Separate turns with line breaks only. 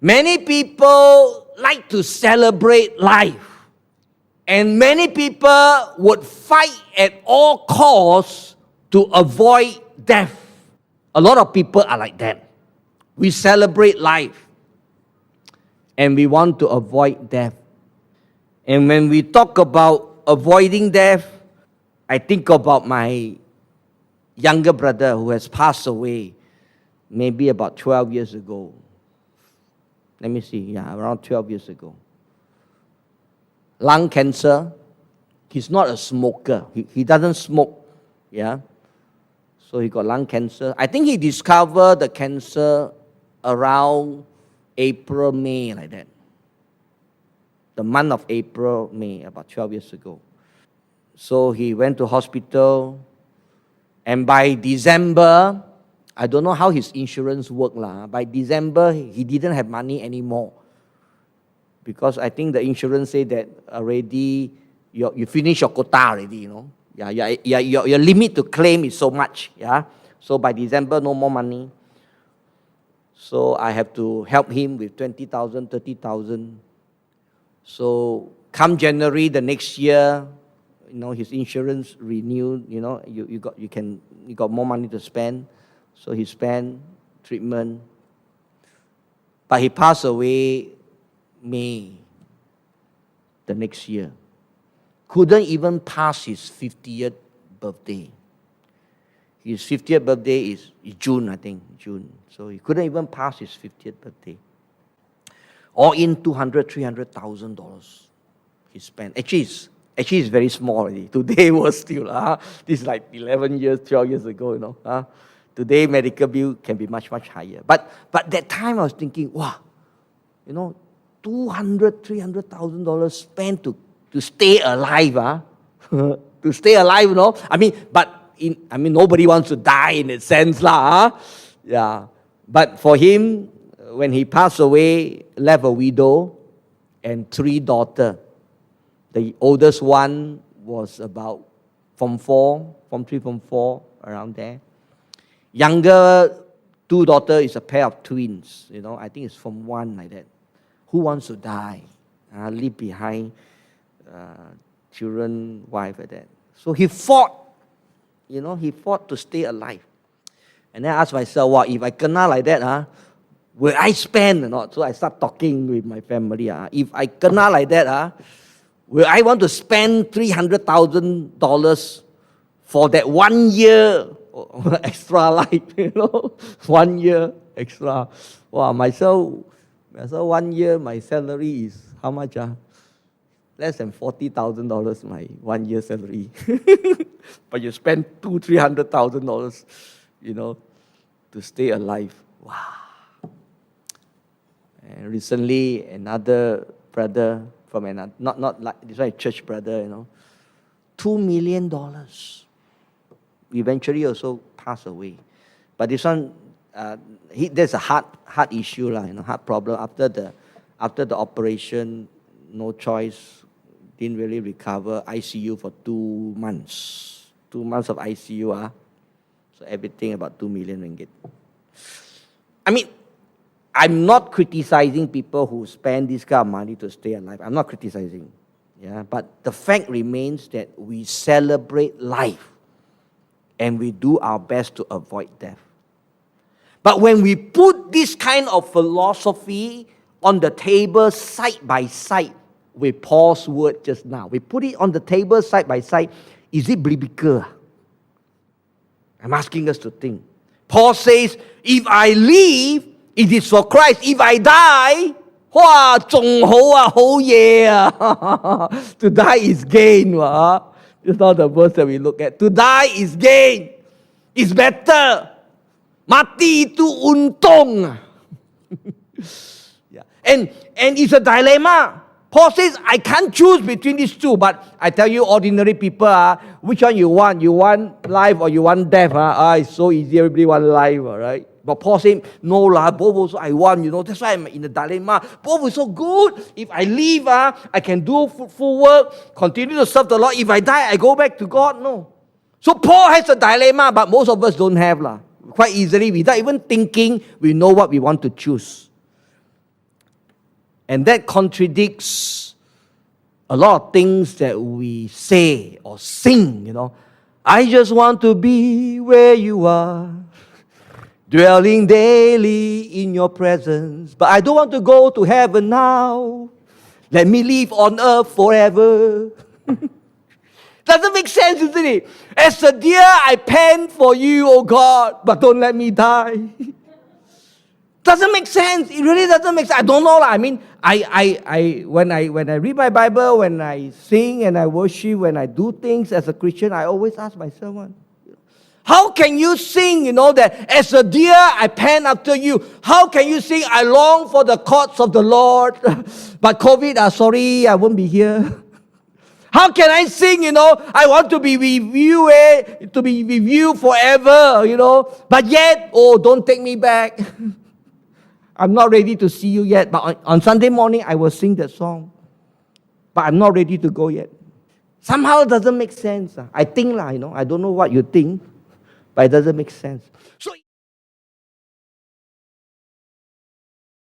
Many people like to celebrate life. And many people would fight at all costs to avoid death. A lot of people are like that. We celebrate life and we want to avoid death. And when we talk about avoiding death, I think about my younger brother who has passed away maybe about 12 years ago. Let me see, around 12 years ago. Lung cancer. He's not a smoker. He doesn't smoke. So he got lung cancer. I think he discovered the cancer around April, May, like that. The month of April, May, about 12 years ago. So he went to hospital. And by December, I don't know how his insurance worked. By December, he didn't have money anymore. Because I think the insurance said that already, you finish your quota already, your limit to claim is so much. So by December, no more money. So I have to help him with 20,000, 30,000. So come January the next year, his insurance renewed. You got more money to spend. So he spent treatment. But he passed away May the next year. Couldn't even pass his 50th birthday. His 50th birthday is June, I think, June. So he couldn't even pass his 50th birthday. All in $200,000, $300,000 he spent. Actually, it's very small already. Today was still, this is like 11 years, 12 years ago, Today, medical bill can be much, much higher. But that time I was thinking, wow, $200,000, $300,000 spent to stay alive, to stay alive, nobody wants to die in that sense, But for him, when he passed away, left a widow and 3 daughters. The oldest one was about Form 3, Form 4, around there. Younger 2 daughters is a pair of twins, I think it's Form 1, like that. Who wants to die? Leave behind children, wife, like that. So he fought, he fought to stay alive. And then I asked myself, if I kena like that, will I spend or not? So I start talking with my family. If I kena like that, will I want to spend $300,000 for that 1 year extra life, 1 year extra. Wow, myself 1 year, my salary is how much? Less than $40,000, my 1 year salary. But you spend $200,000, $300,000, to stay alive. Wow. And recently, another brother from another, not like this one, a church brother, $2 million. Eventually also passed away. But this one, there's a heart issue, heart problem. After the operation, no choice, didn't really recover. ICU for 2 months. 2 months of ICU. So everything about 2 million ringgit. I'm not criticizing people who spend this kind of money to stay alive. I'm not criticizing. But the fact remains that we celebrate life and we do our best to avoid death. But when we put this kind of philosophy on the table side by side with Paul's word just now, we put it on the table side by side, is it biblical? I'm asking us to think. Paul says, if I live, it is for Christ. If I die, to die is gain. It's not the verse that we look at. To die is gain. It's better. Mati itu untung. And it's a dilemma. Paul says, I can't choose between these two, but I tell you, ordinary people, which one you want? You want life or you want death? It's so easy, everybody want life, all right? But Paul said, no, both also I want, That's why I'm in a dilemma. Both is so good. If I leave, I can do full work, continue to serve the Lord. If I die, I go back to God. No. So Paul has a dilemma, but most of us don't have. Quite easily, without even thinking, we know what we want to choose. And that contradicts a lot of things that we say or sing, I just want to be where you are, dwelling daily in your presence. But I don't want to go to heaven now. Let me live on earth forever. Doesn't make sense, isn't it? As a deer, I pant for you, oh God, but don't let me die. Doesn't make sense. It really doesn't make sense. I don't know. I mean, when I read my Bible, when I sing and I worship, when I do things as a Christian, I always ask myself, how can you sing, that as a deer I pant after you? How can you sing, I long for the courts of the Lord, but COVID, sorry, I won't be here. How can I sing, I want to be with you, to be with you forever, but yet, don't take me back. I'm not ready to see you yet, but on Sunday morning, I will sing that song. But I'm not ready to go yet. Somehow it doesn't make sense. I think, I don't know what you think, but it doesn't make sense. So